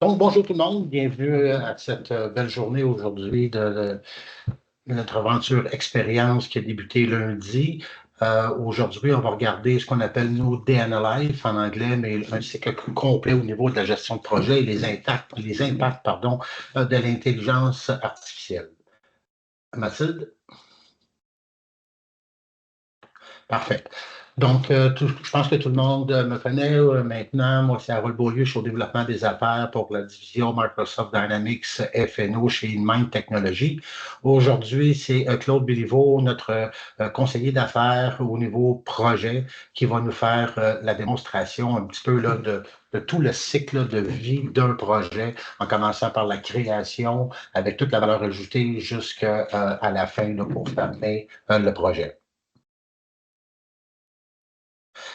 Donc, bonjour tout le monde, bienvenue à cette belle journée aujourd'hui de notre aventure expérience qui a débuté lundi. Aujourd'hui, on va regarder ce qu'on appelle nous DNLife en anglais, mais un cycle complet au niveau de la gestion de projet et les impacts pardon, de l'intelligence artificielle. Mathilde? Parfait. Donc, je pense que tout le monde me connaît maintenant. Moi, c'est Harold Beaulieu, je suis au développement des affaires pour la division Microsoft Dynamics FNO chez InMind Technologies. Aujourd'hui, c'est Claude Béliveau, notre conseiller d'affaires au niveau projet, qui va nous faire la démonstration un petit peu là, de tout le cycle de vie d'un projet, en commençant par la création, avec toute la valeur ajoutée jusqu'à la fin là, pour fermer le projet.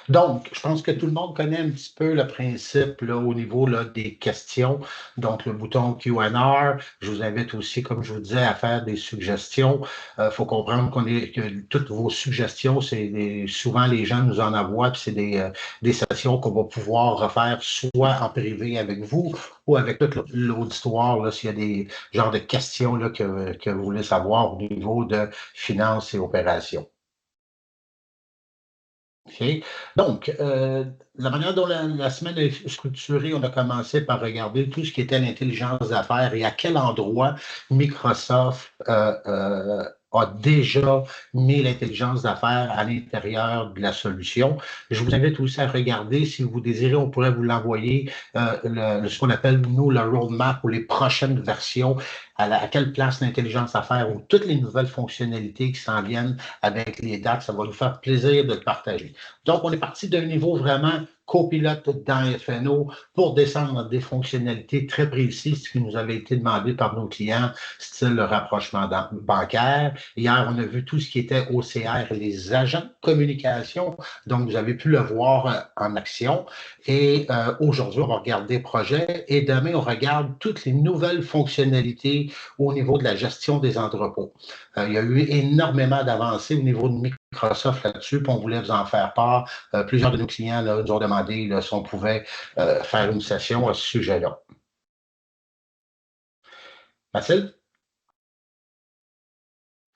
Donc, je pense que tout le monde connaît un petit peu le principe là, au niveau là, des questions. Donc, le bouton Q&A. Je vous invite aussi, comme je vous disais, à faire des suggestions. Il faut comprendre que toutes vos suggestions, souvent les gens nous en envoient, puis c'est des sessions qu'on va pouvoir refaire soit en privé avec vous ou avec tout l'auditoire, là, s'il y a des genres de questions là, que vous voulez savoir au niveau de finances et opérations. OK. Donc, la manière dont la semaine est structurée, on a commencé par regarder tout ce qui était l'intelligence d'affaires et à quel endroit Microsoft a déjà mis l'intelligence d'affaires à l'intérieur de la solution. Je vous invite aussi à regarder, si vous désirez, on pourrait vous l'envoyer, ce qu'on appelle, nous, le roadmap ou les prochaines versions, à quelle place l'intelligence d'affaires ou toutes les nouvelles fonctionnalités qui s'en viennent avec les dates, ça va nous faire plaisir de le partager. Donc, on est parti d'un niveau vraiment copilote dans FNO pour descendre des fonctionnalités très précises qui nous avaient été demandées par nos clients, style le rapprochement bancaire. Hier, on a vu tout ce qui était OCR, les agents de communication. Donc, vous avez pu le voir en action. Et aujourd'hui, on va regarder projet et demain, on regarde toutes les nouvelles fonctionnalités au niveau de la gestion des entrepôts. Il y a eu énormément d'avancées au niveau de Microsoft là-dessus, puis on voulait vous en faire part. Plusieurs de nos clients là, nous ont demandé là, si on pouvait faire une session à ce sujet-là. Mathilde?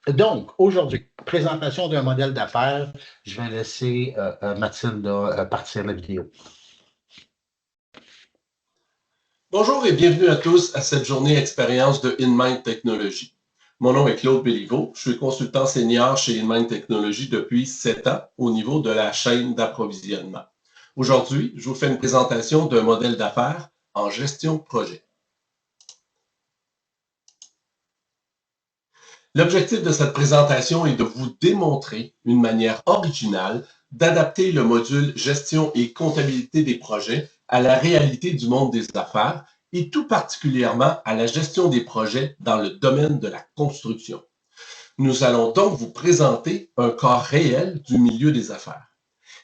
Donc, aujourd'hui, présentation d'un modèle d'affaires. Je vais laisser Mathilde partir la vidéo. Bonjour et bienvenue à tous à cette journée expérience de InMind Technologies. Mon nom est Claude Béliveau, je suis consultant senior chez InMind Technologies depuis 7 ans au niveau de la chaîne d'approvisionnement. Aujourd'hui, je vous fais une présentation d'un modèle d'affaires en gestion de projet. L'objectif de cette présentation est de vous démontrer une manière originale d'adapter le module gestion et comptabilité des projets à la réalité du monde des affaires et tout particulièrement à la gestion des projets dans le domaine de la construction. Nous allons donc vous présenter un cas réel du milieu des affaires.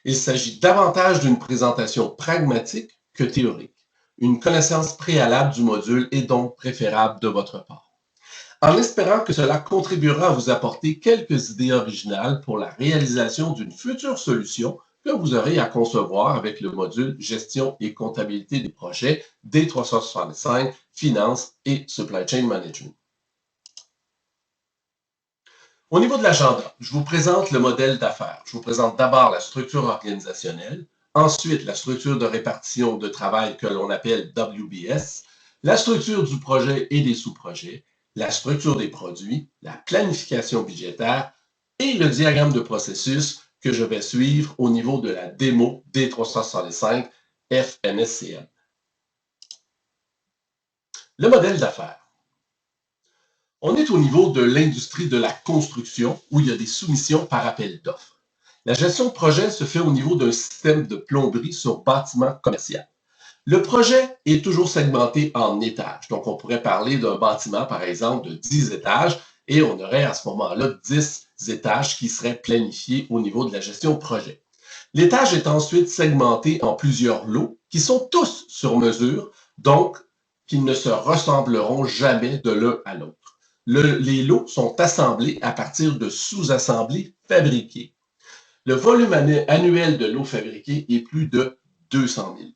Il s'agit davantage d'une présentation pragmatique que théorique. Une connaissance préalable du module est donc préférable de votre part. En espérant que cela contribuera à vous apporter quelques idées originales pour la réalisation d'une future solution que vous aurez à concevoir avec le module Gestion et comptabilité des projets D365, Finance et Supply Chain Management. Au niveau de l'agenda, je vous présente le modèle d'affaires. Je vous présente d'abord la structure organisationnelle, ensuite la structure de répartition de travail que l'on appelle WBS, la structure du projet et des sous-projets, la structure des produits, la planification budgétaire et le diagramme de processus que je vais suivre au niveau de la démo D365 FNSCM. Le modèle d'affaires. On est au niveau de l'industrie de la construction où il y a des soumissions par appel d'offres. La gestion de projet se fait au niveau d'un système de plomberie sur bâtiment commercial. Le projet est toujours segmenté en étages. Donc, on pourrait parler d'un bâtiment, par exemple, de 10 étages et on aurait à ce moment-là 10 étages qui seraient planifiés au niveau de la gestion de projet. L'étage est ensuite segmenté en plusieurs lots qui sont tous sur mesure, donc qui ne se ressembleront jamais de l'un à l'autre. Les lots sont assemblés à partir de sous-assemblées fabriquées. Le volume annuel de lots fabriqués est plus de 200 000.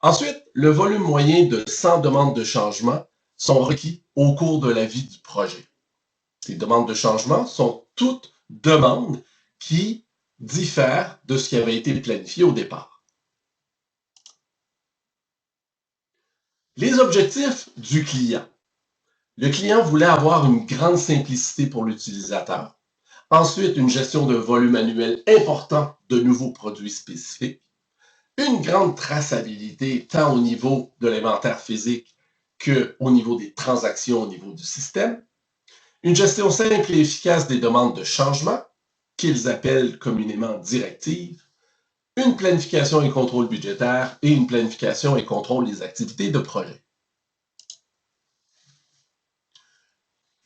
Ensuite, le volume moyen de 100 demandes de changement sont requis au cours de la vie du projet. Ces demandes de changement sont toutes demandes qui diffèrent de ce qui avait été planifié au départ. Les objectifs du client. Le client voulait avoir une grande simplicité pour l'utilisateur. Ensuite, une gestion de volume annuel important de nouveaux produits spécifiques. Une grande traçabilité tant au niveau de l'inventaire physique qu'au niveau des transactions au niveau du système. Une gestion simple et efficace des demandes de changement, qu'ils appellent communément directives. Une planification et contrôle budgétaire et une planification et contrôle des activités de projet.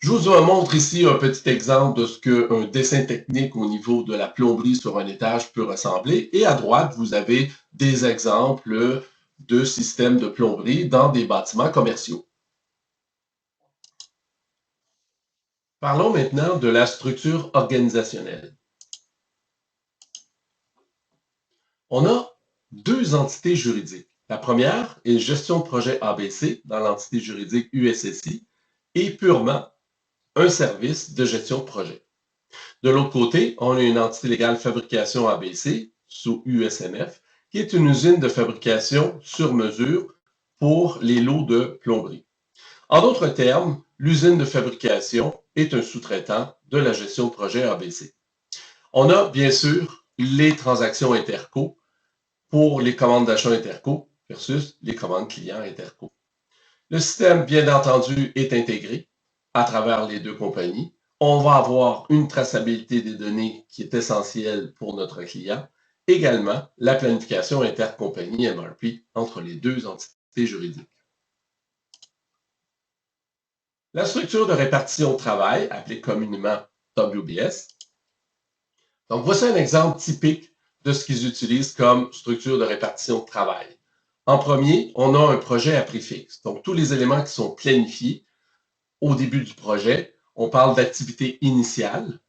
Je vous montre ici un petit exemple de ce qu'un dessin technique au niveau de la plomberie sur un étage peut ressembler. Et à droite, vous avez des exemples de systèmes de plomberie dans des bâtiments commerciaux. Parlons maintenant de la structure organisationnelle. On a deux entités juridiques. La première est gestion de projet ABC dans l'entité juridique USSI et purement un service de gestion de projet. De l'autre côté, on a une entité légale fabrication ABC sous USMF, qui est une usine de fabrication sur mesure pour les lots de plomberie. En d'autres termes, l'usine de fabrication est un sous-traitant de la gestion de projet ABC. On a bien sûr les transactions interco pour les commandes d'achat interco versus les commandes clients interco. Le système, bien entendu, est intégré à travers les deux compagnies. On va avoir une traçabilité des données qui est essentielle pour notre client. Également, la planification intercompagnie MRP entre les deux entités juridiques. La structure de répartition de travail, appelée communément WBS. Donc, voici un exemple typique de ce qu'ils utilisent comme structure de répartition de travail. En premier, on a un projet à prix fixe. Donc, tous les éléments qui sont planifiés au début du projet. On parle d'activité initiale.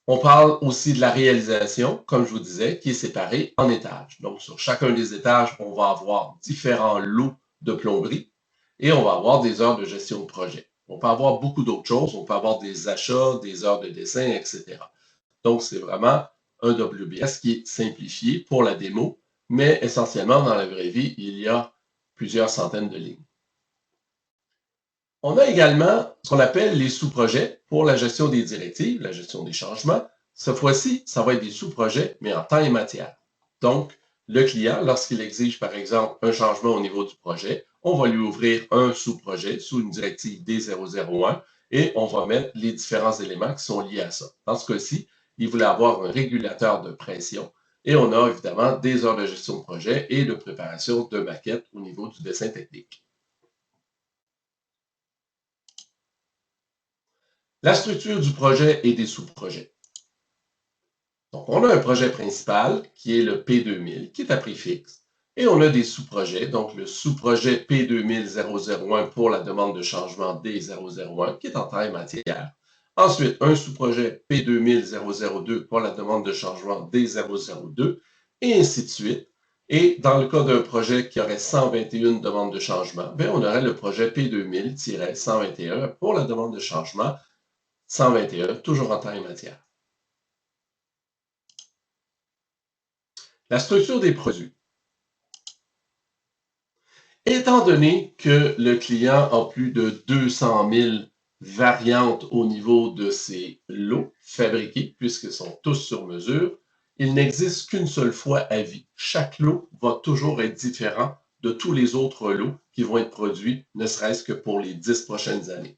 On parle aussi de la réalisation, comme je vous disais, qui est séparée en étages. Donc, sur chacun des étages, on va avoir différents lots de plomberie et on va avoir des heures de gestion de projet. On peut avoir beaucoup d'autres choses. On peut avoir des achats, des heures de dessin, etc. Donc, c'est vraiment un WBS qui est simplifié pour la démo, mais essentiellement, dans la vraie vie, il y a plusieurs centaines de lignes. On a également ce qu'on appelle les sous-projets pour la gestion des directives, la gestion des changements. Cette fois-ci, ça va être des sous-projets, mais en temps et matière. Donc, le client, lorsqu'il exige, par exemple, un changement au niveau du projet, on va lui ouvrir un sous-projet sous une directive D001 et on va mettre les différents éléments qui sont liés à ça. Dans ce cas-ci, il voulait avoir un régulateur de pression et on a évidemment des heures de gestion de projet et de préparation de maquettes au niveau du dessin technique. La structure du projet et des sous-projets. Donc, on a un projet principal qui est le P2000, qui est à prix fixe. Et on a des sous-projets, donc le sous-projet P2000-001 pour la demande de changement D001, qui est en temps et matière. Ensuite, un sous-projet P2000-002 pour la demande de changement D002, et ainsi de suite. Et dans le cas d'un projet qui aurait 121 demandes de changement, bien, on aurait le projet P2000-121 pour la demande de changement 121, toujours en temps et matière. La structure des produits. Étant donné que le client a plus de 200 000 variantes au niveau de ses lots fabriqués, puisqu'ils sont tous sur mesure, il n'existe qu'une seule fois à vie. Chaque lot va toujours être différent de tous les autres lots qui vont être produits, ne serait-ce que pour les 10 prochaines années.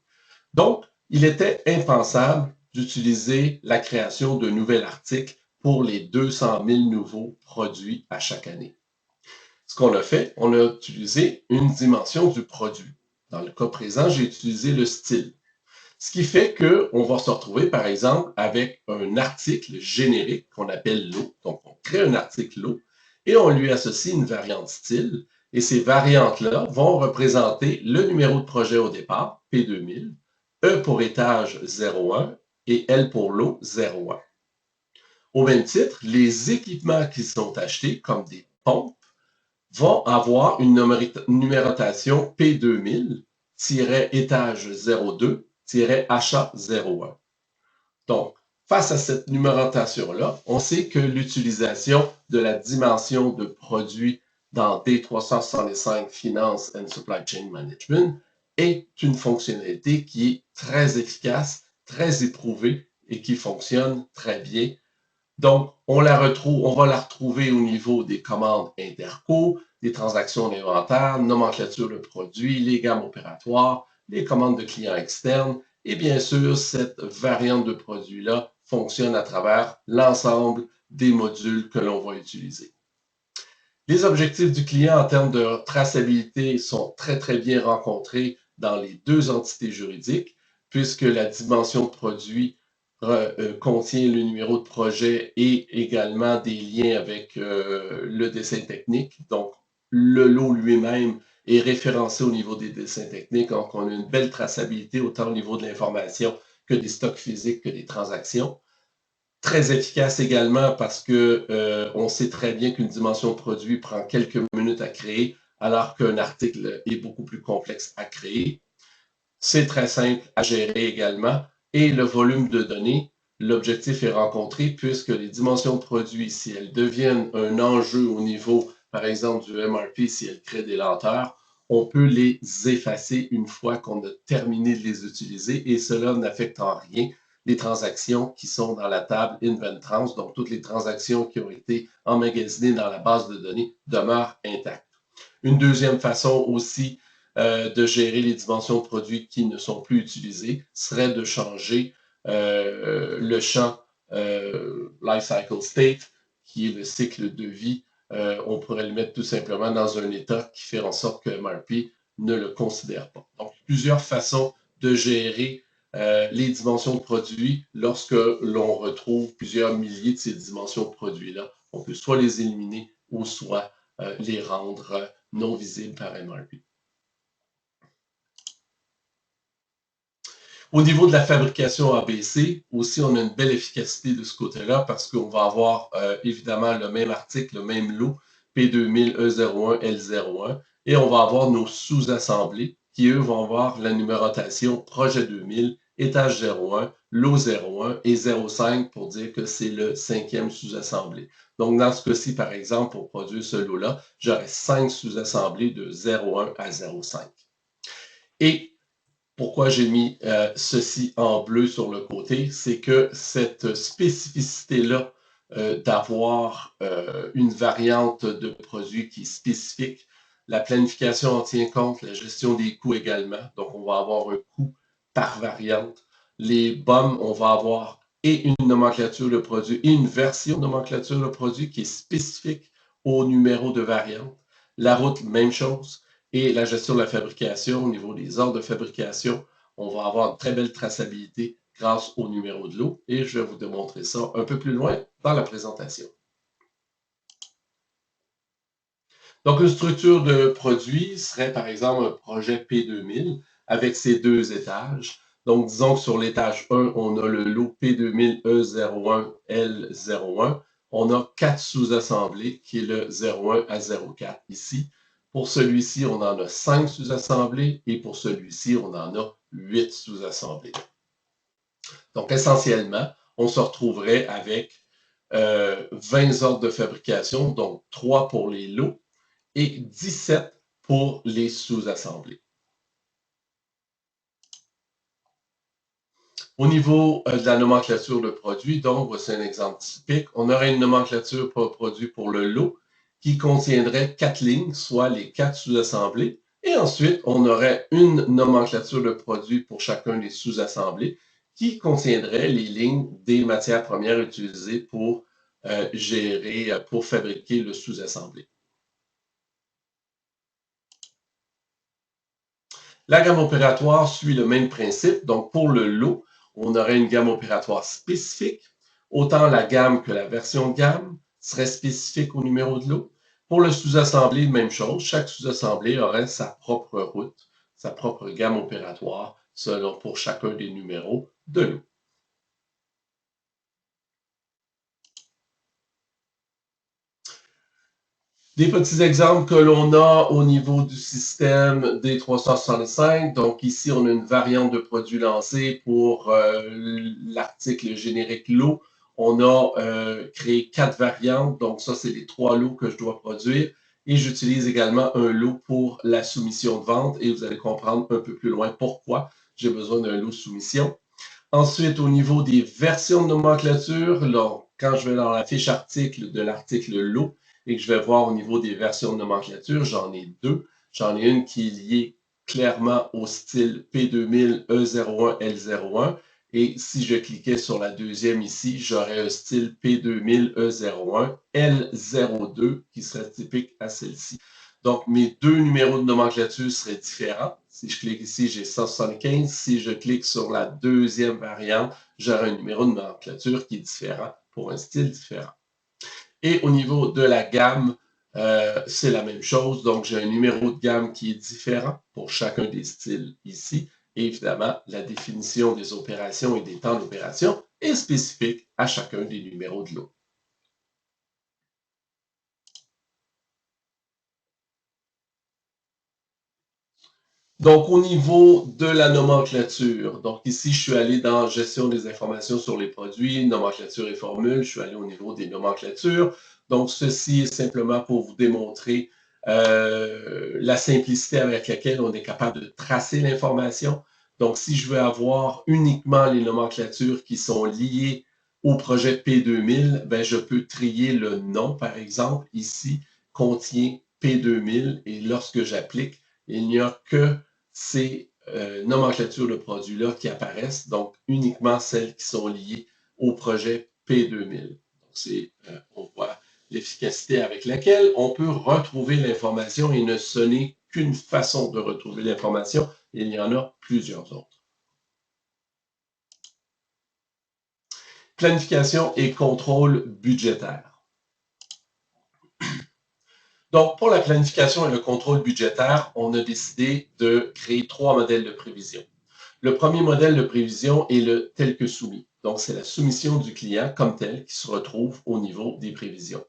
Donc, il était impensable d'utiliser la création d'un nouvel article pour les 200 000 nouveaux produits à chaque année. Ce qu'on a fait, on a utilisé une dimension du produit. Dans le cas présent, j'ai utilisé le style. Ce qui fait qu'on va se retrouver, par exemple, avec un article générique qu'on appelle lot. Donc, on crée un article lot et on lui associe une variante style. Et ces variantes-là vont représenter le numéro de projet au départ, P2000, E pour étage 01 et L pour lot 01. Au même titre, les équipements qui sont achetés, comme des pompes, vont avoir une numérotation P2000-étage 02-achat 01. Donc, face à cette numérotation-là, on sait que l'utilisation de la dimension de produit dans D365 Finance and Supply Chain Management est une fonctionnalité qui est très efficace, très éprouvée et qui fonctionne très bien. Donc, on va la retrouver au niveau des commandes interco, des transactions d'inventaire, nomenclature de produits, les gammes opératoires, les commandes de clients externes. Et bien sûr, cette variante de produits-là fonctionne à travers l'ensemble des modules que l'on va utiliser. Les objectifs du client en termes de traçabilité sont très, très bien rencontrés dans les deux entités juridiques, puisque la dimension de produit contient le numéro de projet et également des liens avec le dessin technique. Donc, le lot lui-même est référencé au niveau des dessins techniques. Donc, on a une belle traçabilité autant au niveau de l'information que des stocks physiques que des transactions. Très efficace également parce que on sait très bien qu'une dimension de produit prend quelques minutes à créer, alors qu'un article est beaucoup plus complexe à créer. C'est très simple à gérer également. Et le volume de données, l'objectif est rencontré puisque les dimensions de produits, si elles deviennent un enjeu au niveau, par exemple, du MRP, si elles créent des lenteurs, on peut les effacer une fois qu'on a terminé de les utiliser et cela n'affecte en rien les transactions qui sont dans la table InventTrans, donc toutes les transactions qui ont été emmagasinées dans la base de données demeurent intactes. Une deuxième façon aussi de gérer les dimensions de produits qui ne sont plus utilisées serait de changer le champ Life Cycle State, qui est le cycle de vie. On pourrait le mettre tout simplement dans un état qui fait en sorte que MRP ne le considère pas. Donc, plusieurs façons de gérer les dimensions de produits lorsque l'on retrouve plusieurs milliers de ces dimensions de produits-là. On peut soit les éliminer ou soit les rendre non visibles par MRP. Au niveau de la fabrication ABC, aussi, on a une belle efficacité de ce côté-là parce qu'on va avoir évidemment le même article, le même lot, P2000, E01, L01, et on va avoir nos sous-assemblés qui, eux, vont avoir la numérotation projet 2000, étage 01, lot 01 et 05 pour dire que c'est le cinquième sous-assemblé. Donc, dans ce cas-ci, par exemple, pour produire ce lot-là, j'aurai 5 sous-assemblés de 01 à 05. Et pourquoi j'ai mis ceci en bleu sur le côté, c'est que cette spécificité-là d'avoir une variante de produit qui est spécifique, la planification en tient compte, la gestion des coûts également. Donc, on va avoir un coût par variante. Les BOM, on va avoir et une nomenclature de produit et une version de nomenclature de produit qui est spécifique au numéro de variante. La route, même chose. Et la gestion de la fabrication, au niveau des ordres de fabrication, on va avoir une très belle traçabilité grâce au numéro de lot. Et je vais vous démontrer ça un peu plus loin dans la présentation. Donc, une structure de produit serait par exemple un projet P2000 avec ses deux étages. Donc, disons que sur l'étage 1, on a le lot P2000 E01 L01. On a 4 sous-assemblées, qui est le 01 à 04 ici. Pour celui-ci, on en a 5 sous-assemblées et pour celui-ci, on en a 8 sous-assemblées. Donc, essentiellement, on se retrouverait avec 20 ordres de fabrication, donc 3 pour les lots et 17 pour les sous-assemblées. Au niveau de la nomenclature de produits, donc, voici un exemple typique. On aurait une nomenclature pour produit pour le lot qui contiendrait 4 lignes, soit les 4 sous-assemblées. Et ensuite, on aurait une nomenclature de produit pour chacun des sous-assemblées qui contiendrait les lignes des matières premières utilisées pour pour fabriquer le sous-assemblé. La gamme opératoire suit le même principe. Donc, pour le lot, on aurait une gamme opératoire spécifique. Autant la gamme que la version de gamme serait spécifique au numéro de lot. Pour le sous-assemblé, même chose. Chaque sous-assemblé aurait sa propre route, sa propre gamme opératoire, selon pour chacun des numéros de lot. Des petits exemples que l'on a au niveau du système D365. Donc ici, on a une variante de produit lancé pour l'article générique lot. On a créé 4 variantes. Donc ça, c'est les 3 lots que je dois produire. Et j'utilise également un lot pour la soumission de vente. Et vous allez comprendre un peu plus loin pourquoi j'ai besoin d'un lot de soumission. Ensuite, au niveau des versions de nomenclature, là, quand je vais dans la fiche article de l'article lot et que je vais voir au niveau des versions de nomenclature, j'en ai 2. J'en ai une qui est liée clairement au style P2000 E01 L01. Et si je cliquais sur la deuxième ici, j'aurais un style P2000 E01 L02 qui serait typique à celle-ci. Donc, mes 2 numéros de nomenclature seraient différents. Si je clique ici, j'ai 175. Si je clique sur la deuxième variante, j'aurai un numéro de nomenclature qui est différent pour un style différent. Et au niveau de la gamme, c'est la même chose. Donc, j'ai un numéro de gamme qui est différent pour chacun des styles ici. Et évidemment, la définition des opérations et des temps d'opération est spécifique à chacun des numéros de lot. Donc, au niveau de la nomenclature, donc ici, je suis allé dans gestion des informations sur les produits, nomenclature et formules, je suis allé au niveau des nomenclatures. Donc, ceci est simplement pour vous démontrer la simplicité avec laquelle on est capable de tracer l'information. Donc, si je veux avoir uniquement les nomenclatures qui sont liées au projet P2000, ben, je peux trier le nom, par exemple, ici, contient P2000, et lorsque j'applique, il n'y a que ces nomenclatures de produits-là qui apparaissent, donc uniquement celles qui sont liées au projet P2000. On voit l'efficacité avec laquelle on peut retrouver l'information et ce n'est qu'une façon de retrouver l'information. Il y en a plusieurs autres. Planification et contrôle budgétaire. Donc, pour la planification et le contrôle budgétaire, on a décidé de créer 3 modèles de prévision. Le premier modèle de prévision est le tel que soumis. Donc, c'est la soumission du client comme tel qui se retrouve au niveau des prévisions.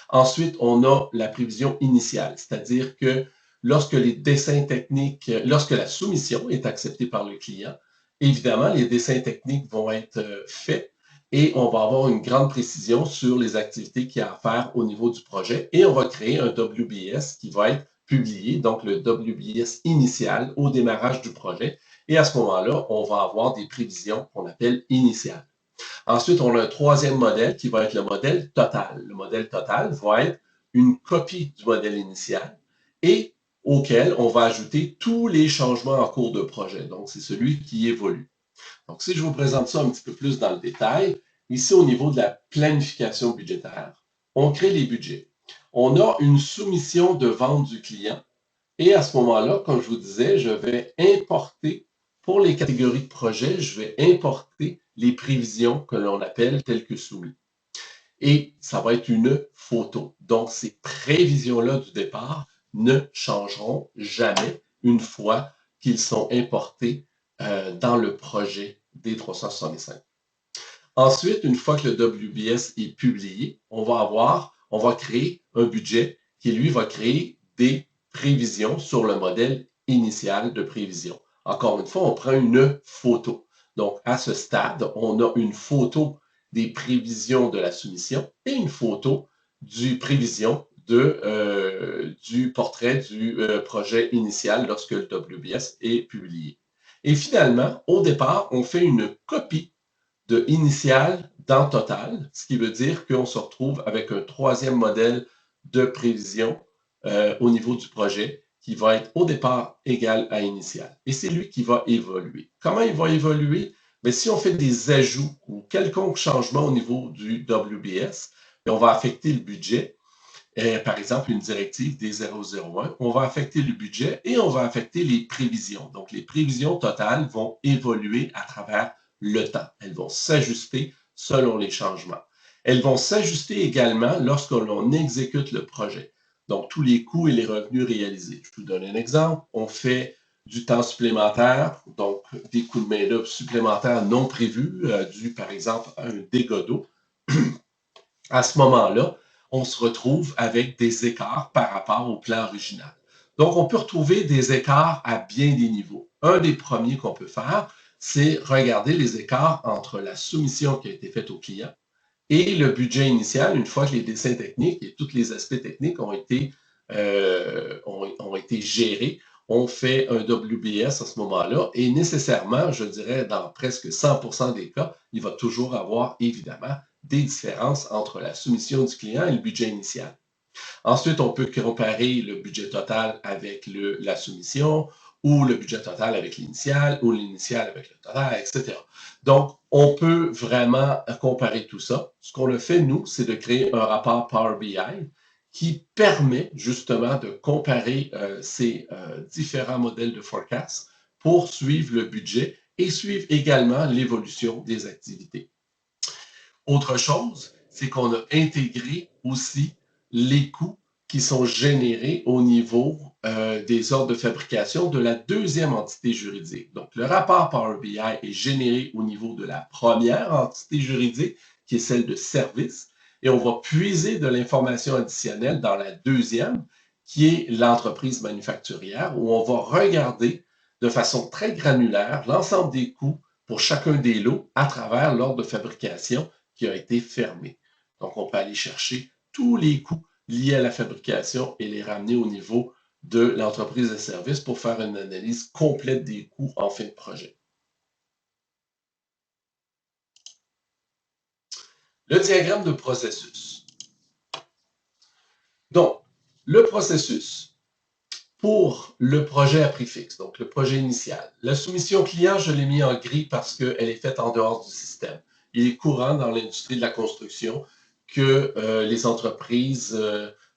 Ensuite, on a la prévision initiale, c'est-à-dire que lorsque les dessins techniques, lorsque la soumission est acceptée par le client, évidemment, les dessins techniques vont être faits et on va avoir une grande précision sur les activités qu'il y a à faire au niveau du projet et on va créer un WBS qui va être publié, donc le WBS initial au démarrage du projet. Et à ce moment-là, on va avoir des prévisions qu'on appelle initiales. Ensuite, on a un troisième modèle qui va être le modèle total. Le modèle total va être une copie du modèle initial et auquel on va ajouter tous les changements en cours de projet. Donc, c'est celui qui évolue. Donc, si je vous présente ça un petit peu plus dans le détail, ici au niveau de la planification budgétaire, on crée les budgets. On a une soumission de vente du client et à ce moment-là, comme je vous disais, je vais importer, pour les catégories de projets, je vais importer les prévisions que l'on appelle telles que soumis. Et ça va être une photo. Donc, ces prévisions-là du départ ne changeront jamais une fois qu'ils sont importés dans le projet D365. Ensuite, une fois que le WBS est publié, on va créer un budget qui, lui, va créer des prévisions sur le modèle initial de prévision. Encore une fois, on prend une photo. Donc, à ce stade, on a une photo des prévisions de la soumission et une photo du prévision du portrait du projet initial lorsque le WBS est publié. Et finalement, au départ, on fait une copie de initial dans total, ce qui veut dire qu'on se retrouve avec un troisième modèle de prévision au niveau du projet qui va être au départ égal à initial. Et c'est lui qui va évoluer. Comment il va évoluer? Bien, si on fait des ajouts ou quelconque changement au niveau du WBS, on va affecter le budget. Par exemple, une directive des 001, on va affecter le budget et on va affecter les prévisions. Donc, les prévisions totales vont évoluer à travers le temps. Elles vont s'ajuster selon les changements. Elles vont s'ajuster également lorsque l'on exécute le projet. Donc, tous les coûts et les revenus réalisés. Je vous donne un exemple. On fait du temps supplémentaire, donc des coûts de main-d'œuvre supplémentaires non prévus, dû par exemple à un dégât d'eau. À ce moment-là, on se retrouve avec des écarts par rapport au plan original. Donc, on peut retrouver des écarts à bien des niveaux. Un des premiers qu'on peut faire, c'est regarder les écarts entre la soumission qui a été faite au client et le budget initial, une fois que les dessins techniques et tous les aspects techniques ont été gérés. On fait un WBS à ce moment-là et nécessairement, je dirais, dans presque 100% des cas, il va toujours avoir évidemment des différences entre la soumission du client et le budget initial. Ensuite, on peut comparer le budget total avec la soumission ou le budget total avec l'initial ou l'initial avec le total, etc. Donc, on peut vraiment comparer tout ça. Ce qu'on a fait, nous, c'est de créer un rapport Power BI qui permet justement de comparer ces différents modèles de forecast pour suivre le budget et suivre également l'évolution des activités. Autre chose, c'est qu'on a intégré aussi les coûts qui sont générés au niveau des ordres de fabrication de la deuxième entité juridique. Donc, le rapport Power BI est généré au niveau de la première entité juridique, qui est celle de service, et on va puiser de l'information additionnelle dans la deuxième, qui est l'entreprise manufacturière, où on va regarder de façon très granulaire l'ensemble des coûts pour chacun des lots à travers l'ordre de fabrication qui a été fermé. Donc, on peut aller chercher tous les coûts liés à la fabrication et les ramener au niveau de l'entreprise de service pour faire une analyse complète des coûts en fin de projet. Le diagramme de processus. Donc, le processus pour le projet à prix fixe, donc le projet initial. La soumission client, je l'ai mis en gris parce qu'elle est faite en dehors du système. Il est courant dans l'industrie de la construction que les entreprises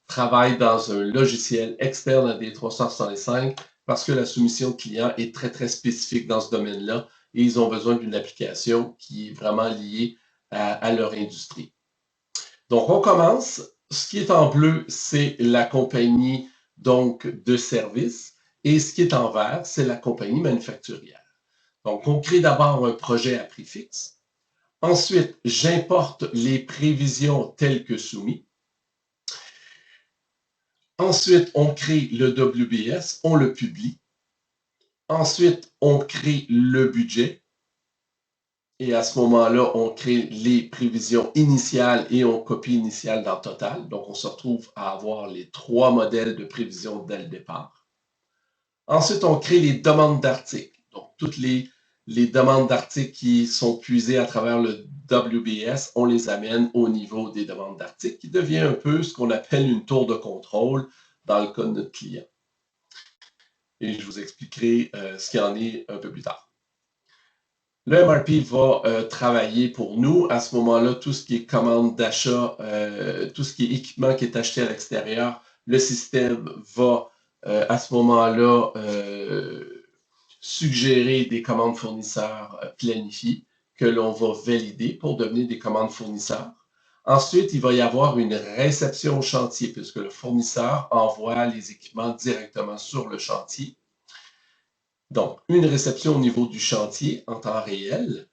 travaillent dans un logiciel externe à D365 parce que la soumission client est très, très spécifique dans ce domaine-là et ils ont besoin d'une application qui est vraiment liée à leur industrie. Donc, on commence. Ce qui est en bleu, c'est la compagnie donc, de service et ce qui est en vert, c'est la compagnie manufacturière. Donc, on crée d'abord un projet à prix fixe. Ensuite, j'importe les prévisions telles que soumises. Ensuite, on crée le WBS, on le publie. Ensuite, on crée le budget. Et à ce moment-là, on crée les prévisions initiales et on copie initiale dans Total. Donc, on se retrouve à avoir les 3 modèles de prévision dès le départ. Ensuite, on crée les demandes d'articles. Donc, toutes les demandes d'articles qui sont puisées à travers le WBS, on les amène au niveau des demandes d'articles, qui devient un peu ce qu'on appelle une tour de contrôle dans le cas de notre client. Et je vous expliquerai ce qu'il en est un peu plus tard. Le MRP va travailler pour nous. À ce moment-là, tout ce qui est commande d'achat, tout ce qui est équipement qui est acheté à l'extérieur, le système va à ce moment-là suggérer des commandes fournisseurs planifiées que l'on va valider pour devenir des commandes fournisseurs. Ensuite, il va y avoir une réception au chantier puisque le fournisseur envoie les équipements directement sur le chantier. Donc, une réception au niveau du chantier en temps réel.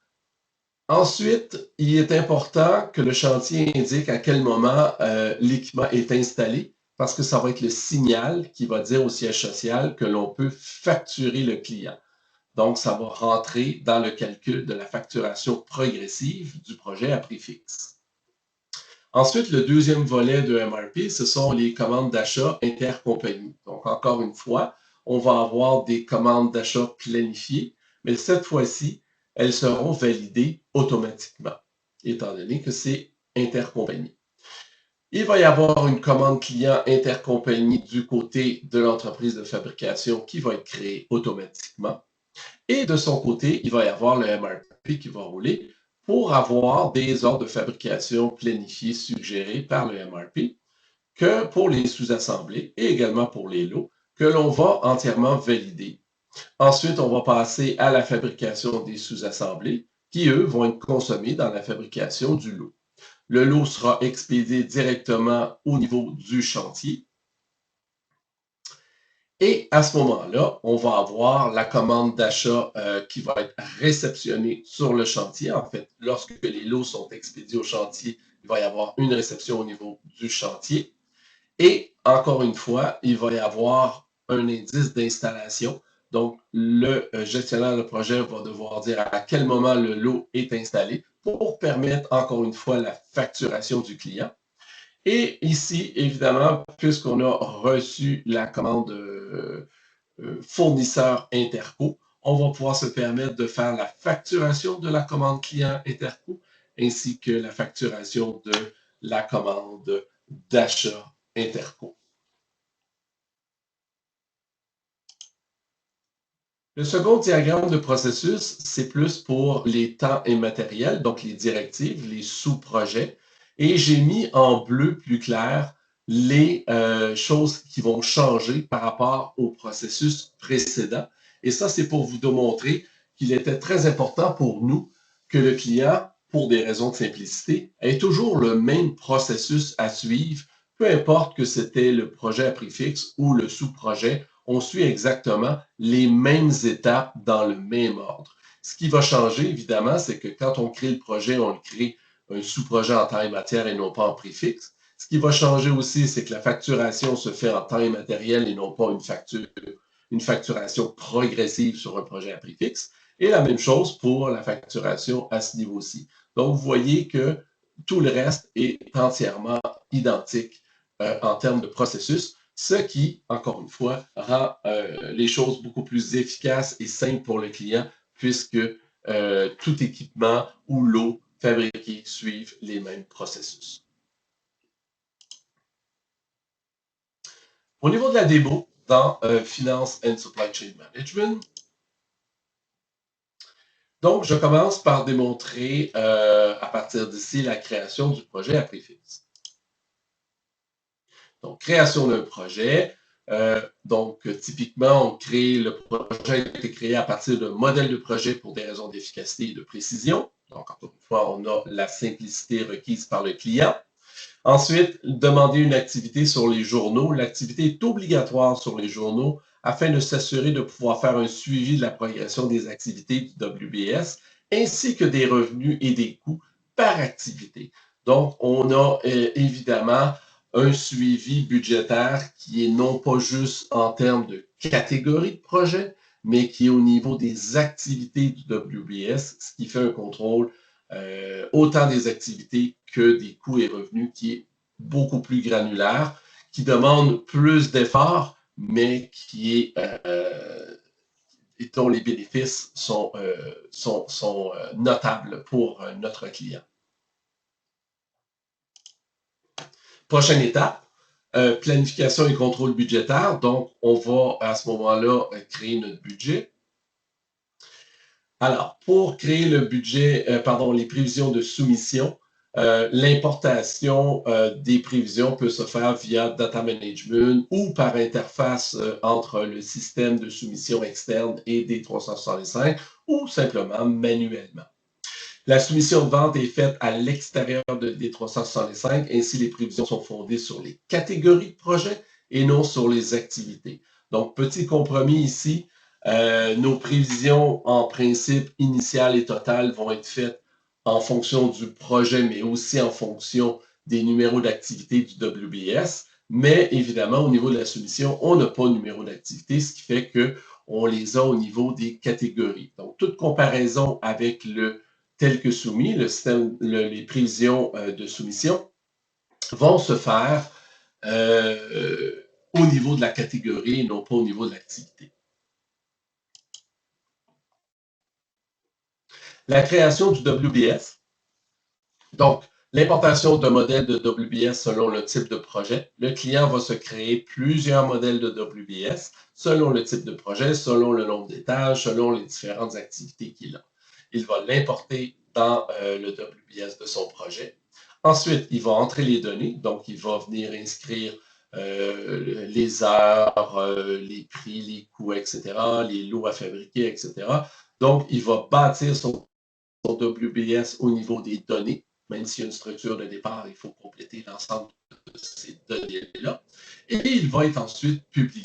Ensuite, il est important que le chantier indique à quel moment l'équipement est installé parce que ça va être le signal qui va dire au siège social que l'on peut facturer le client. Donc, ça va rentrer dans le calcul de la facturation progressive du projet à prix fixe. Ensuite, le deuxième volet de MRP, ce sont les commandes d'achat intercompagnie. Donc, encore une fois, on va avoir des commandes d'achat planifiées, mais cette fois-ci, elles seront validées automatiquement, étant donné que c'est intercompagnie. Il va y avoir une commande client intercompagnie du côté de l'entreprise de fabrication qui va être créée automatiquement. Et de son côté, il va y avoir le MRP qui va rouler pour avoir des ordres de fabrication planifiés suggérés par le MRP que pour les sous-assemblées et également pour les lots que l'on va entièrement valider. Ensuite, on va passer à la fabrication des sous-assemblées qui, eux, vont être consommés dans la fabrication du lot. Le lot sera expédié directement au niveau du chantier. Et à ce moment-là, on va avoir la commande d'achat qui va être réceptionnée sur le chantier. En fait, lorsque les lots sont expédiés au chantier va y avoir une réception au niveau du chantier. Et encore une fois, il va y avoir un indice d'installation. Donc, le gestionnaire de projet va devoir dire à quel moment le lot est installé pour permettre, encore une fois, la facturation du client. Et ici, évidemment, puisqu'on a reçu la commande fournisseur Interco, on va pouvoir se permettre de faire la facturation de la commande client Interco ainsi que la facturation de la commande d'achat Interco. Le second diagramme de processus, c'est plus pour les temps immatériels, donc les directives, les sous-projets. Et j'ai mis en bleu plus clair les choses qui vont changer par rapport au processus précédent. Et ça, c'est pour vous démontrer qu'il était très important pour nous que le client, pour des raisons de simplicité, ait toujours le même processus à suivre, peu importe que c'était le projet à prix fixe ou le sous-projet, on suit exactement les mêmes étapes dans le même ordre. Ce qui va changer, évidemment, c'est que quand on crée le projet, on le crée un sous-projet en temps et matière et non pas en prix fixe. Ce qui va changer aussi, c'est que la facturation se fait en temps et matériel et non pas une facturation progressive sur un projet à prix fixe. Et la même chose pour la facturation à ce niveau-ci. Donc, vous voyez que tout le reste est entièrement identique en termes de processus, ce qui, encore une fois, rend les choses beaucoup plus efficaces et simples pour le client, puisque tout équipement ou lot fabriqué suivent les mêmes processus. Au niveau de la démo, dans Finance and Supply Chain Management, donc je commence par démontrer à partir d'ici la création du projet à prix fixe. Donc, création d'un projet. Donc, typiquement, le projet a été créé à partir d'un modèle de projet pour des raisons d'efficacité et de précision. Donc, encore une fois, on a la simplicité requise par le client. Ensuite, demander une activité sur les journaux. L'activité est obligatoire sur les journaux afin de s'assurer de pouvoir faire un suivi de la progression des activités du WBS ainsi que des revenus et des coûts par activité. Donc, on a évidemment un suivi budgétaire qui est non pas juste en termes de catégorie de projet, mais qui est au niveau des activités du WBS, ce qui fait un contrôle autant des activités que des coûts et revenus qui est beaucoup plus granulaire, qui demande plus d'efforts, mais qui est et dont les bénéfices sont notables pour notre client. Prochaine étape, planification et contrôle budgétaire. Donc, on va à ce moment-là créer notre budget. Alors, pour créer le budget, les prévisions de soumission, l'importation des prévisions peut se faire via Data Management ou par interface entre le système de soumission externe et D365 ou simplement manuellement. La soumission de vente est faite à l'extérieur de D365, ainsi les prévisions sont fondées sur les catégories de projets et non sur les activités. Donc, petit compromis ici, nos prévisions en principe initiales et totales vont être faites en fonction du projet, mais aussi en fonction des numéros d'activité du WBS. Mais évidemment, au niveau de la soumission, on n'a pas de numéro d'activité, ce qui fait qu'on les a au niveau des catégories. Donc, toute comparaison avec le tel que soumis, les prévisions de soumission vont se faire au niveau de la catégorie et non pas au niveau de l'activité. La création du WBS. Donc, l'importation d'un modèle de WBS selon le type de projet. Le client va se créer plusieurs modèles de WBS selon le type de projet, selon le nombre d'étages, selon les différentes activités qu'il a. Il va l'importer dans le WBS de son projet. Ensuite, il va entrer les données, donc il va venir inscrire les heures, les prix, les coûts, etc., les lots à fabriquer, etc. Donc, il va bâtir son WBS au niveau des données. Même s'il y a une structure de départ, il faut compléter l'ensemble de ces données-là. Et il va être ensuite publié.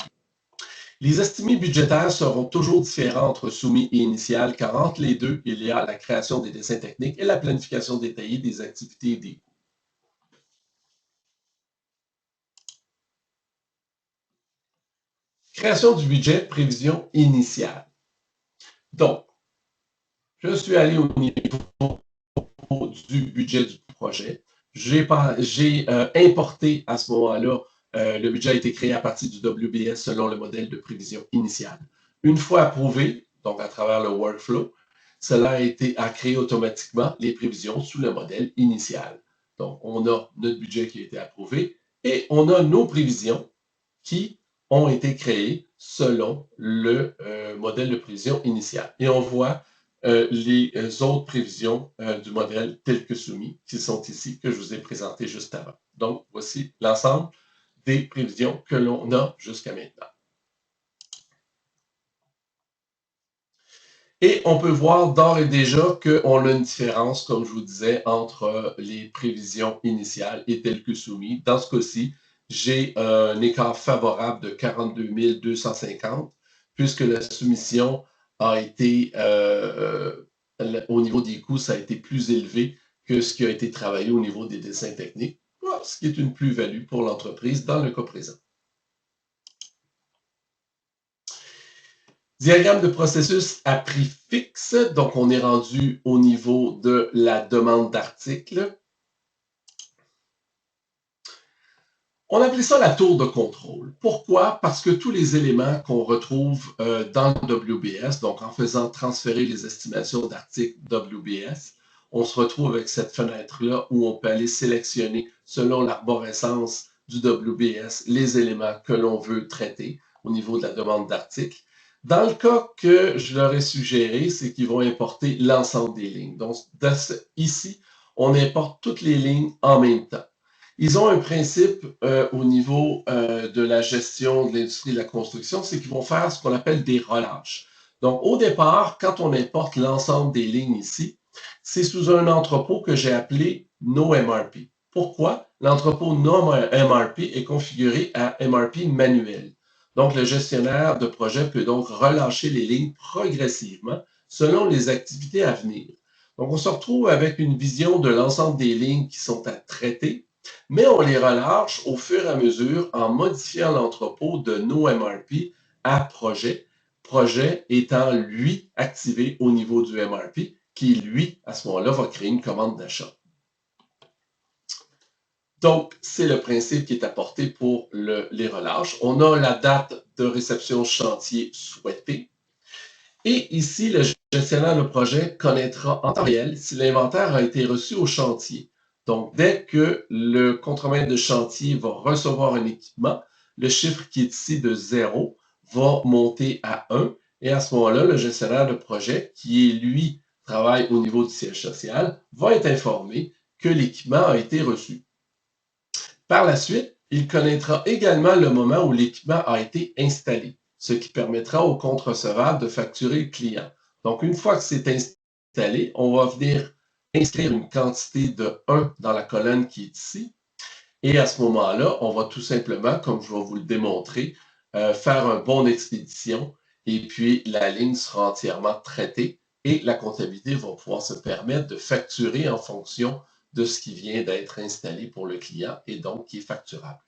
Les estimés budgétaires seront toujours différents entre soumis et initial, car entre les deux, il y a la création des dessins techniques et la planification détaillée des activités et des coûts. Création du budget, prévision initiale. Donc, je suis allé au niveau du budget du projet. J'ai importé à ce moment-là, le budget a été créé à partir du WBS selon le modèle de prévision initiale. Une fois approuvé, donc à travers le workflow, cela a créé automatiquement les prévisions sous le modèle initial. Donc, on a notre budget qui a été approuvé et on a nos prévisions qui ont été créées selon le modèle de prévision initiale. Et on voit les autres prévisions du modèle telles que soumis, qui sont ici, que je vous ai présentées juste avant. Donc, voici l'ensemble des prévisions que l'on a jusqu'à maintenant. Et on peut voir d'ores et déjà qu'on a une différence, comme je vous disais, entre les prévisions initiales et telles que soumis. Dans ce cas-ci, j'ai un écart favorable de 42 250, puisque la soumission a été, au niveau des coûts, ça a été plus élevé que ce qui a été travaillé au niveau des dessins techniques, ce qui est une plus-value pour l'entreprise dans le cas présent. Diagramme de processus à prix fixe. Donc, on est rendu au niveau de la demande d'article. On appelait ça la tour de contrôle. Pourquoi? Parce que tous les éléments qu'on retrouve dans le WBS, donc en faisant transférer les estimations d'articles WBS, on se retrouve avec cette fenêtre-là où on peut aller sélectionner, selon l'arborescence du WBS, les éléments que l'on veut traiter au niveau de la demande d'article. Dans le cas que je leur ai suggéré, c'est qu'ils vont importer l'ensemble des lignes. Donc, ici, on importe toutes les lignes en même temps. Ils ont un principe au niveau de la gestion de l'industrie de la construction, c'est qu'ils vont faire ce qu'on appelle des relâches. Donc, au départ, quand on importe l'ensemble des lignes ici, c'est sous un entrepôt que j'ai appelé NoMRP. Pourquoi? L'entrepôt NoMRP est configuré à MRP manuel. Donc, le gestionnaire de projet peut donc relâcher les lignes progressivement selon les activités à venir. Donc, on se retrouve avec une vision de l'ensemble des lignes qui sont à traiter, mais on les relâche au fur et à mesure en modifiant l'entrepôt de NoMRP à projet, projet étant, lui, activé au niveau du MRP, qui, lui, à ce moment-là, va créer une commande d'achat. Donc, c'est le principe qui est apporté pour les relâches. On a la date de réception chantier souhaitée. Et ici, le gestionnaire de projet connaîtra en temps réel si l'inventaire a été reçu au chantier. Donc, dès que le contremaître de chantier va recevoir un équipement, le chiffre qui est ici de 0 va monter à 1. Et à ce moment-là, le gestionnaire de projet, qui, lui, travaille au niveau du siège social, va être informé que l'équipement a été reçu. Par la suite, il connaîtra également le moment où l'équipement a été installé, ce qui permettra au compte recevable de facturer le client. Donc, une fois que c'est installé, on va venir inscrire une quantité de 1 dans la colonne qui est ici. Et à ce moment-là, on va tout simplement, comme je vais vous le démontrer, faire un bon d'expédition et puis la ligne sera entièrement traitée et la comptabilité va pouvoir se permettre de facturer en fonction de ce qui vient d'être installé pour le client et donc qui est facturable.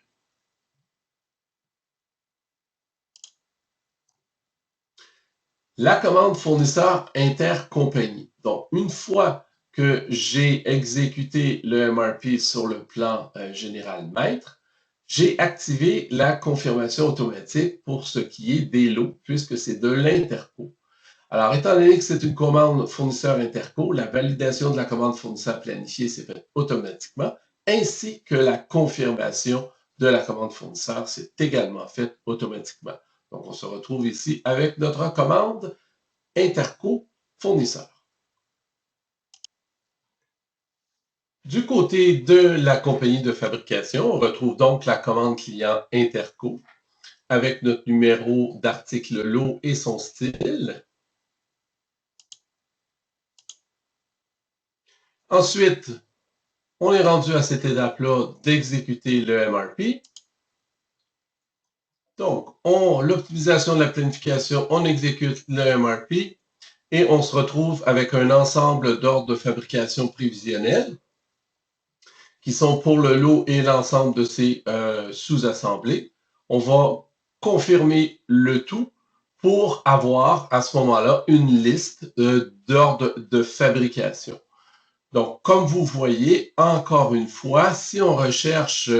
La commande fournisseur intercompagnie. Donc, une fois que j'ai exécuté le MRP sur le plan général maître, j'ai activé la confirmation automatique pour ce qui est des lots, puisque c'est de l'interco. Alors, étant donné que c'est une commande fournisseur interco, la validation de la commande fournisseur planifiée s'est faite automatiquement, ainsi que la confirmation de la commande fournisseur s'est également faite automatiquement. Donc, on se retrouve ici avec notre commande interco fournisseur. Du côté de la compagnie de fabrication, on retrouve donc la commande client interco avec notre numéro d'article lot et son style. Ensuite, on est rendu à cette étape-là d'exécuter le MRP. Donc, l'optimisation de la planification, on exécute le MRP et on se retrouve avec un ensemble d'ordres de fabrication prévisionnels qui sont pour le lot et l'ensemble de ces sous-assemblées. On va confirmer le tout pour avoir à ce moment-là une liste d'ordres de fabrication. Donc, comme vous voyez, encore une fois, si on recherche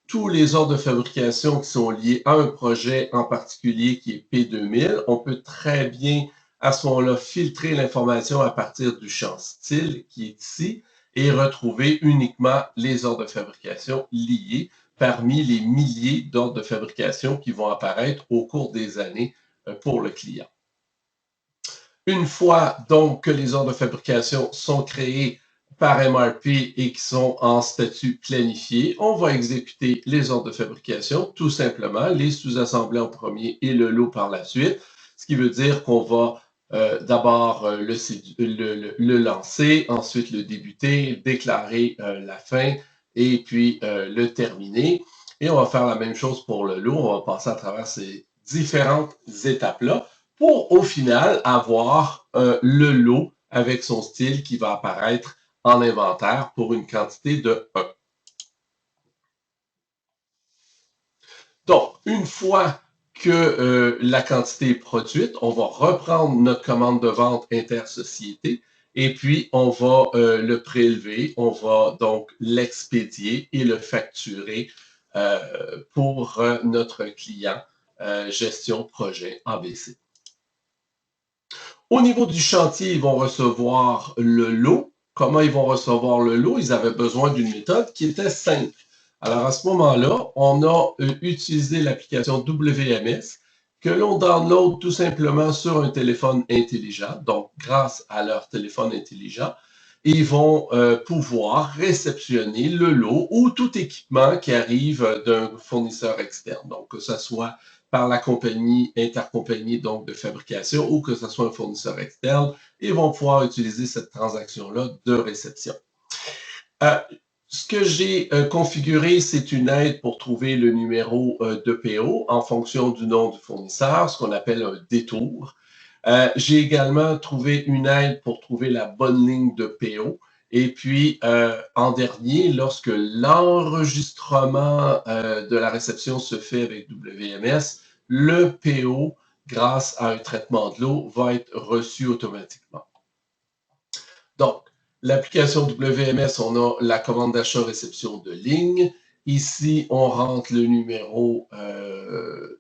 tous les ordres de fabrication qui sont liés à un projet en particulier qui est P2000, on peut très bien à ce moment-là filtrer l'information à partir du champ style qui est ici et retrouver uniquement les ordres de fabrication liés parmi les milliers d'ordres de fabrication qui vont apparaître au cours des années pour le client. Une fois donc que les ordres de fabrication sont créés par MRP et qui sont en statut planifié, on va exécuter les ordres de fabrication, tout simplement, les sous-assemblés en premier et le lot par la suite, ce qui veut dire qu'on va d'abord le lancer, ensuite le débuter, déclarer la fin et puis le terminer. Et on va faire la même chose pour le lot, on va passer à travers ces différentes étapes-là pour au final avoir le lot avec son style qui va apparaître en inventaire pour une quantité de 1. Donc, une fois que la quantité est produite, on va reprendre notre commande de vente intersociété et puis on va le prélever, on va donc l'expédier et le facturer pour notre client gestion projet ABC. Au niveau du chantier, ils vont recevoir le lot. Comment ils vont recevoir le lot? Ils avaient besoin d'une méthode qui était simple. Alors, à ce moment-là, on a utilisé l'application WMS que l'on download tout simplement sur un téléphone intelligent. Donc, grâce à leur téléphone intelligent, ils vont pouvoir réceptionner le lot ou tout équipement qui arrive d'un fournisseur externe. Donc, que ce soit par la compagnie intercompagnie donc de fabrication ou que ce soit un fournisseur externe, ils vont pouvoir utiliser cette transaction-là de réception. Ce que j'ai configuré, c'est une aide pour trouver le numéro de PO en fonction du nom du fournisseur, ce qu'on appelle un détour. J'ai également trouvé une aide pour trouver la bonne ligne de PO. Et puis, en dernier, lorsque l'enregistrement de la réception se fait avec WMS, le PO, grâce à un traitement de l'eau, va être reçu automatiquement. Donc, l'application WMS, on a la commande d'achat-réception de ligne. Ici, on rentre le numéro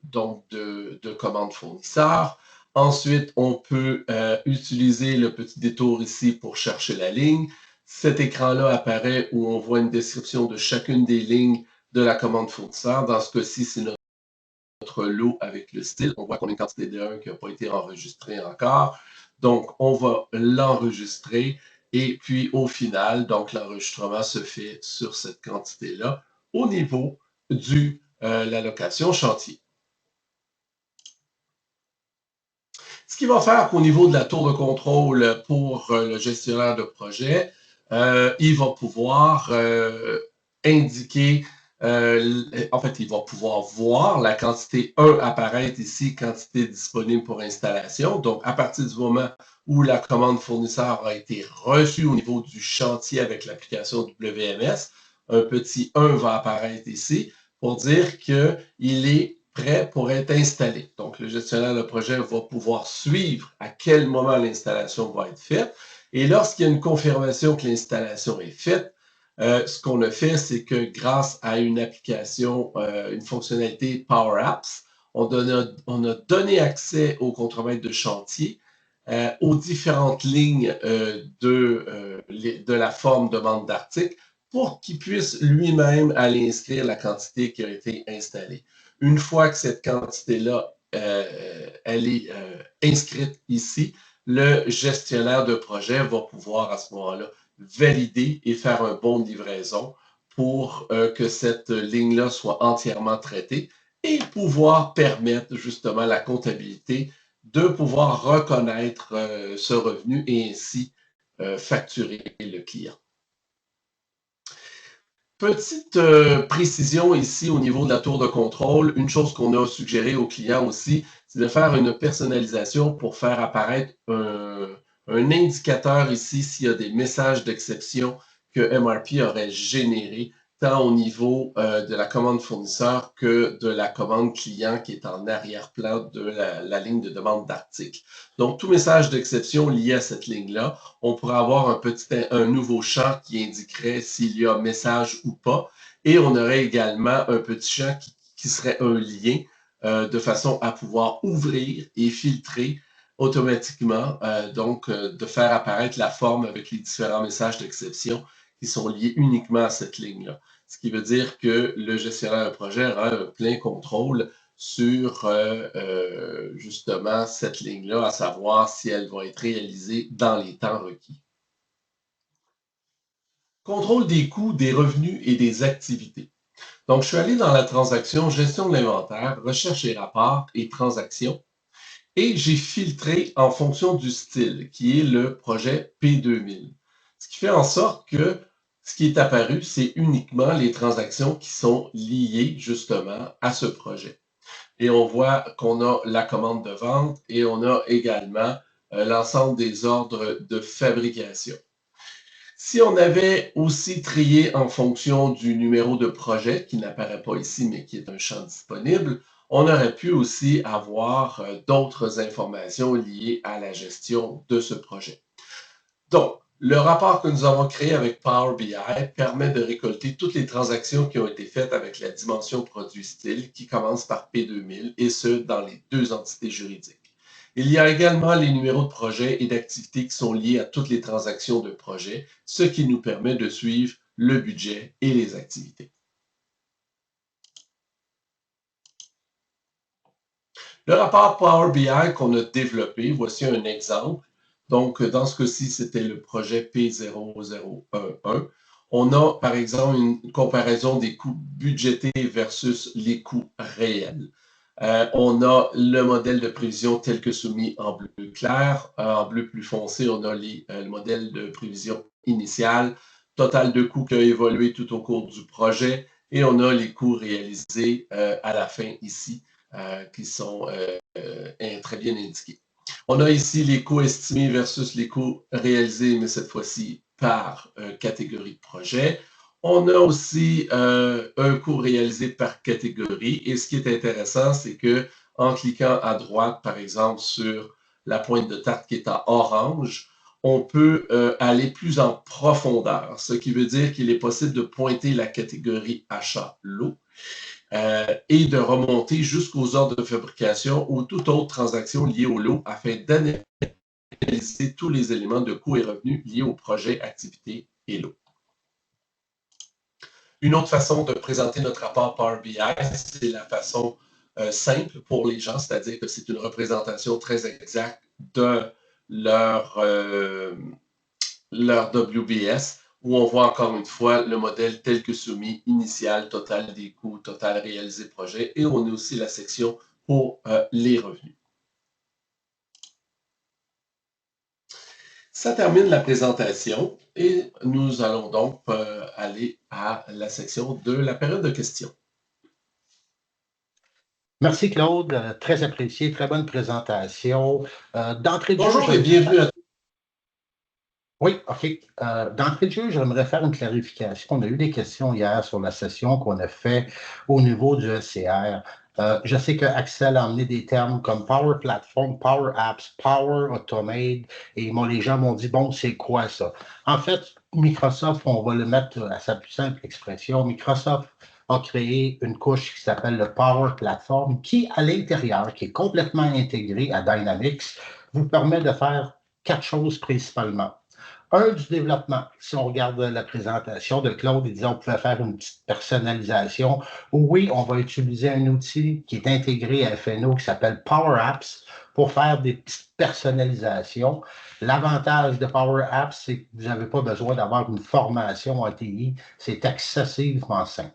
donc de commande fournisseur. Ensuite, on peut utiliser le petit détour ici pour chercher la ligne. Cet écran-là apparaît où on voit une description de chacune des lignes de la commande fournisseur. Dans ce cas-ci, c'est notre lot avec le style. On voit qu'on a une quantité de 1 qui n'a pas été enregistrée encore. Donc, on va l'enregistrer. Et puis, au final, donc l'enregistrement se fait sur cette quantité-là au niveau de l'allocation chantier. Ce qui va faire qu'au niveau de la tour de contrôle pour le gestionnaire de projet, il va pouvoir indiquer, en fait, il va pouvoir voir la quantité 1 apparaître ici, quantité disponible pour installation. Donc, à partir du moment où la commande fournisseur a été reçue au niveau du chantier avec l'application WMS, un petit 1 va apparaître ici pour dire qu'il est prêt pour être installé. Donc, le gestionnaire de projet va pouvoir suivre à quel moment l'installation va être faite. Et lorsqu'il y a une confirmation que l'installation est faite, ce qu'on a fait, c'est que grâce à une application, une fonctionnalité Power Apps, on a donné accès au contremaître de chantier aux différentes lignes de la forme demande d'article pour qu'il puisse lui-même aller inscrire la quantité qui a été installée. Une fois que cette quantité-là, elle est inscrite ici, le gestionnaire de projet va pouvoir à ce moment-là valider et faire un bon de livraison pour que cette ligne-là soit entièrement traitée et pouvoir permettre justement la comptabilité de pouvoir reconnaître ce revenu et ainsi facturer le client. Petite précision ici au niveau de la tour de contrôle. Une chose qu'on a suggéré aux clients aussi, c'est de faire une personnalisation pour faire apparaître un indicateur ici s'il y a des messages d'exception que MRP aurait générés tant au niveau de la commande fournisseur que de la commande client qui est en arrière-plan de la ligne de demande d'article. Donc, tout message d'exception lié à cette ligne-là, on pourrait avoir un nouveau champ qui indiquerait s'il y a message ou pas, et on aurait également un petit champ qui serait un lien de façon à pouvoir ouvrir et filtrer automatiquement, de faire apparaître la forme avec les différents messages d'exception qui sont liés uniquement à cette ligne-là. Ce qui veut dire que le gestionnaire de projet aura un plein contrôle sur justement cette ligne-là, à savoir si elle va être réalisée dans les temps requis. Contrôle des coûts, des revenus et des activités. Donc, je suis allé dans la transaction gestion de l'inventaire, recherche et rapports et transactions, et j'ai filtré en fonction du style, qui est le projet P2000. Ce qui fait en sorte que ce qui est apparu, c'est uniquement les transactions qui sont liées justement à ce projet. Et on voit qu'on a la commande de vente et on a également l'ensemble des ordres de fabrication. Si on avait aussi trié en fonction du numéro de projet, qui n'apparaît pas ici, mais qui est un champ disponible, on aurait pu aussi avoir d'autres informations liées à la gestion de ce projet. Donc, le rapport que nous avons créé avec Power BI permet de récolter toutes les transactions qui ont été faites avec la dimension produit style qui commence par P2000 et ce, dans les deux entités juridiques. Il y a également les numéros de projet et d'activités qui sont liés à toutes les transactions de projet, ce qui nous permet de suivre le budget et les activités. Le rapport Power BI qu'on a développé, voici un exemple. Donc, dans ce cas-ci, c'était le projet P0011. On a, par exemple, une comparaison des coûts budgétés versus les coûts réels. On a le modèle de prévision tel que soumis en bleu clair. En bleu plus foncé, on a le modèle de prévision initiale, total de coûts qui a évolué tout au cours du projet, et on a les coûts réalisés à la fin ici, qui sont très bien indiqués. On a ici les coûts estimés versus les coûts réalisés, mais cette fois-ci par catégorie de projet. On a aussi un coût réalisé par catégorie. Et ce qui est intéressant, c'est qu'en cliquant à droite, par exemple, sur la pointe de tarte qui est en orange, on peut aller plus en profondeur, ce qui veut dire qu'il est possible de pointer la catégorie achat lot et de remonter jusqu'aux ordres de fabrication ou toute autre transaction liée au lot afin d'analyser tous les éléments de coûts et revenus liés au projet, activité et lot. Une autre façon de présenter notre rapport Power BI, c'est la façon simple pour les gens, c'est-à-dire que c'est une représentation très exacte de leur WBS, où on voit encore une fois le modèle tel que soumis, initial, total des coûts, total réalisé projet, et on a aussi la section pour les revenus. Ça termine la présentation et nous allons donc aller à la section de la période de questions. Merci Claude, très apprécié, très bonne présentation. D'entrée de jeu, bonjour et bienvenue à tous. Oui, OK. D'entrée de jeu, j'aimerais faire une clarification. On a eu des questions hier sur la session qu'on a fait au niveau du SCR. Je sais que Axel a emmené des termes comme Power Platform, Power Apps, Power Automate, et les gens m'ont dit, bon, c'est quoi ça? En fait, Microsoft, on va le mettre à sa plus simple expression. Microsoft a créé une couche qui s'appelle le Power Platform, qui, à l'intérieur, qui est complètement intégrée à Dynamics, vous permet de faire 4 choses principalement. Un, du développement. Si on regarde la présentation de Claude, il disait qu'on pouvait faire une petite personnalisation. Oui, on va utiliser un outil qui est intégré à FNO qui s'appelle Power Apps pour faire des petites personnalisations. L'avantage de Power Apps, c'est que vous n'avez pas besoin d'avoir une formation en TI. C'est excessivement simple.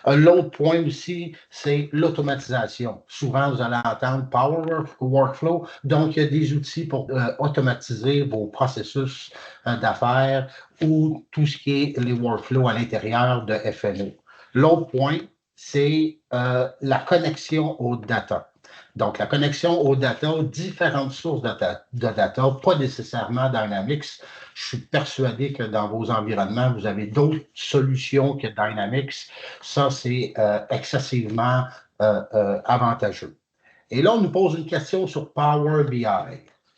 L'autre point aussi, c'est l'automatisation. Souvent, vous allez entendre Power Workflow. Donc, il y a des outils pour automatiser vos processus d'affaires ou tout ce qui est les workflows à l'intérieur de FNO. L'autre point, c'est la connexion aux data. Donc, la connexion aux data, différentes sources de data, pas nécessairement Dynamics. Je suis persuadé que dans vos environnements, vous avez d'autres solutions que Dynamics. Ça, c'est excessivement avantageux. Et là, on nous pose une question sur Power BI.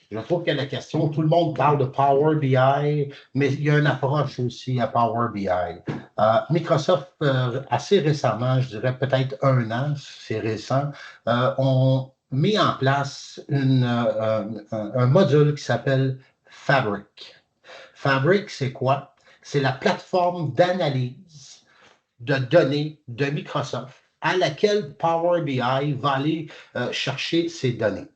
Je trouve que la question, tout le monde parle de Power BI, mais il y a une approche aussi à Power BI. Microsoft, assez récemment, je dirais peut-être 1 an, c'est récent, ont mis en place un module qui s'appelle Fabric. Fabric, c'est quoi? C'est la plateforme d'analyse de données de Microsoft à laquelle Power BI va aller chercher ses données.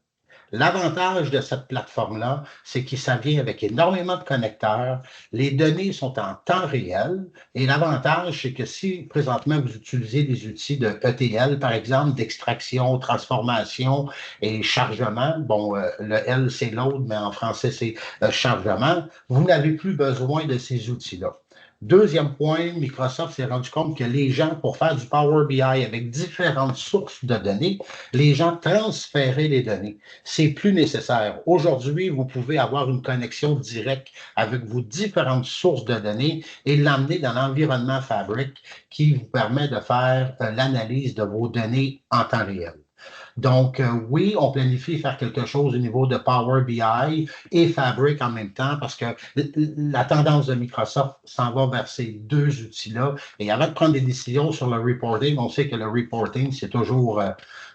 L'avantage de cette plateforme-là, c'est que ça vient avec énormément de connecteurs. Les données sont en temps réel. Et l'avantage, c'est que si présentement vous utilisez des outils de ETL, par exemple, d'extraction, transformation et chargement, bon, le L, c'est load, mais en français, c'est chargement, vous n'avez plus besoin de ces outils-là. Deuxième point, Microsoft s'est rendu compte que les gens, pour faire du Power BI avec différentes sources de données, les gens transféraient les données. C'est plus nécessaire. Aujourd'hui, vous pouvez avoir une connexion directe avec vos différentes sources de données et l'emmener dans l'environnement Fabric qui vous permet de faire l'analyse de vos données en temps réel. Donc, oui, on planifie faire quelque chose au niveau de Power BI et Fabric en même temps parce que la tendance de Microsoft s'en va vers ces deux outils-là. Et avant de prendre des décisions sur le reporting, on sait que le reporting, c'est toujours,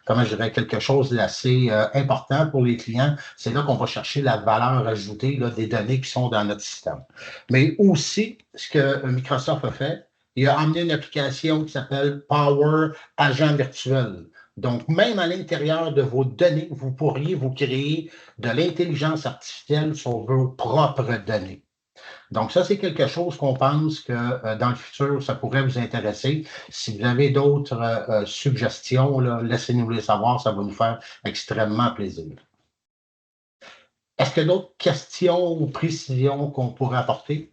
comment je dirais, quelque chose d'assez important pour les clients. C'est là qu'on va chercher la valeur ajoutée là, des données qui sont dans notre système. Mais aussi, ce que Microsoft a fait, il a amené une application qui s'appelle Power Agent Virtuel. Donc, même à l'intérieur de vos données, vous pourriez vous créer de l'intelligence artificielle sur vos propres données. Donc, ça, c'est quelque chose qu'on pense que dans le futur, ça pourrait vous intéresser. Si vous avez d'autres suggestions, laissez-nous les savoir, ça va nous faire extrêmement plaisir. Est-ce qu'il y a d'autres questions ou précisions qu'on pourrait apporter?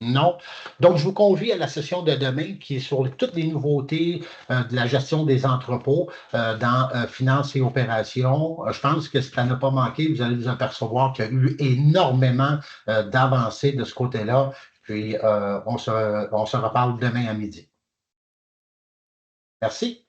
Non. Donc, je vous convie à la session de demain qui est sur toutes les nouveautés de la gestion des entrepôts dans finances et opérations. Je pense que ça n'a pas manqué. Vous allez vous apercevoir qu'il y a eu énormément d'avancées de ce côté-là. Puis, on se reparle demain à midi. Merci.